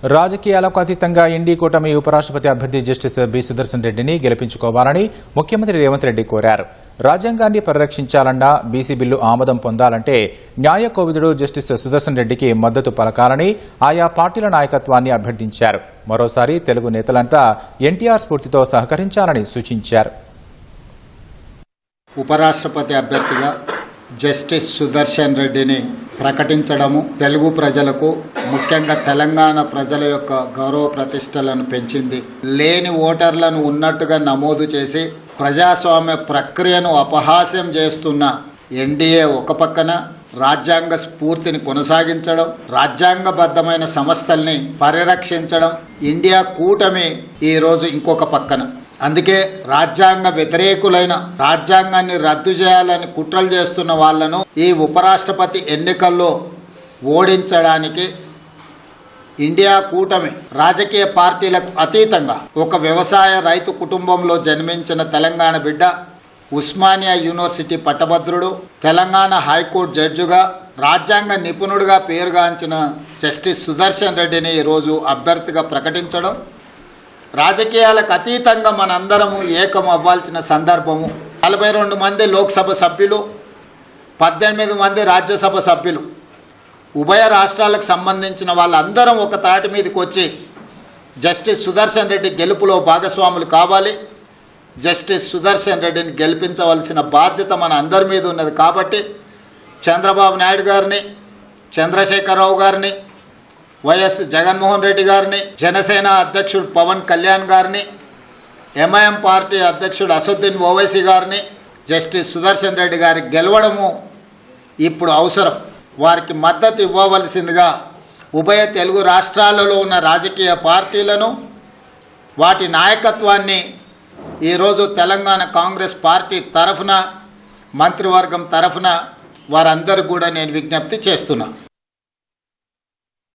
రాజకీయాలకు అతీతంగా ఇండి కూటమి ఉపరాష్ట్రపతి అభ్యర్థి జస్టిస్ బి సుదర్శన్ రెడ్డిని గెలిపించుకోవాలని ముఖ్యమంత్రి రేవంత్ రెడ్డి కోరారు. రాజ్యాంగాన్ని పరిరక్షించాలన్నా బీసీ బిల్లు ఆమోదం పొందాలంటే న్యాయ కోవిదుడు జస్టిస్ సుదర్శన్ రెడ్డికి మద్దతు పలకాలని ఆయా పార్టీల నాయకత్వాన్ని అభ్యర్థించారు. మరోసారి తెలుగు నేతలంతా ఎన్టీఆర్ స్ఫూర్తితో సహకరించాలని సూచించారు. ఉపరాష్ట్రపతి అభ్యర్థిగా జస్టిస్ సుదర్శన్ రెడ్డిని ప్రకటించడము తెలుగు ప్రజలకు, ముఖ్యంగా తెలంగాణ ప్రజల యొక్క గౌరవ ప్రతిష్టలను పెంచింది. లేని ఓటర్లను ఉన్నట్టుగా నమోదు చేసి ప్రజాస్వామ్య ప్రక్రియను అపహాస్యం చేస్తున్న ఎన్డీఏ ఒక పక్కన, రాజ్యాంగ స్ఫూర్తిని కొనసాగించడం, రాజ్యాంగబద్ధమైన సంస్థల్ని పరిరక్షించడం, ఇండియా కూటమి ఈరోజు ఇంకొక పక్కన. అందుకే రాజ్యాంగ వ్యతిరేకులైన, రాజ్యాంగాన్ని రద్దు చేయాలని కుట్రలు చేస్తున్న వాళ్లను ఈ ఉపరాష్ట్రపతి ఎన్నికల్లో ఓడించడానికి ఇండియా కూటమి రాజకీయ పార్టీలకు అతీతంగా ఒక వ్యవసాయ రైతు కుటుంబంలో జన్మించిన తెలంగాణ బిడ్డ, ఉస్మానియా యూనివర్సిటీ పట్టభద్రుడు, తెలంగాణ హైకోర్టు జడ్జిగా, రాజ్యాంగ నిపుణుడిగా పేరుగాంచిన జస్టిస్ సుదర్శన్ రెడ్డిని ఈరోజు అభ్యర్థిగా ప్రకటించడం, రాజకీయాలకు అతీతంగా మనందరము ఏకం అవ్వాల్సిన సందర్భము. 42 మంది లోక్సభ సభ్యులు, 18 మంది రాజ్యసభ సభ్యులు, ఉభయ రాష్ట్రాలకు సంబంధించిన వాళ్ళందరం ఒక తాటి మీదకి వచ్చి జస్టిస్ సుదర్శన్ రెడ్డి గెలుపులో భాగస్వాములు కావాలి. జస్టిస్ సుదర్శన్ రెడ్డిని గెలిపించవలసిన బాధ్యత మన అందరి మీద ఉన్నది. కాబట్టి చంద్రబాబు నాయుడు గారిని, చంద్రశేఖరరావు గారిని, వైఎస్ జగన్మోహన్ రెడ్డి గారిని, జనసేన అధ్యక్షుడు పవన్ కళ్యాణ్ గారిని, ఎంఐఎం పార్టీ అధ్యక్షుడు అసదుద్దీన్ ఓవైసీ గారిని, జస్టిస్ సుదర్శన్ రెడ్డి గారికి గెలవడము ఇప్పుడు అవసరం. వారికి మద్దతు ఇవ్వవలసిందిగా ఉభయ తెలుగు రాష్ట్రాలలో ఉన్న రాజకీయ పార్టీలను, వాటి నాయకత్వాన్ని ఈరోజు తెలంగాణ కాంగ్రెస్ పార్టీ తరఫున, మంత్రివర్గం తరఫున వారందరూ కూడా నేను విజ్ఞప్తి చేస్తున్నా.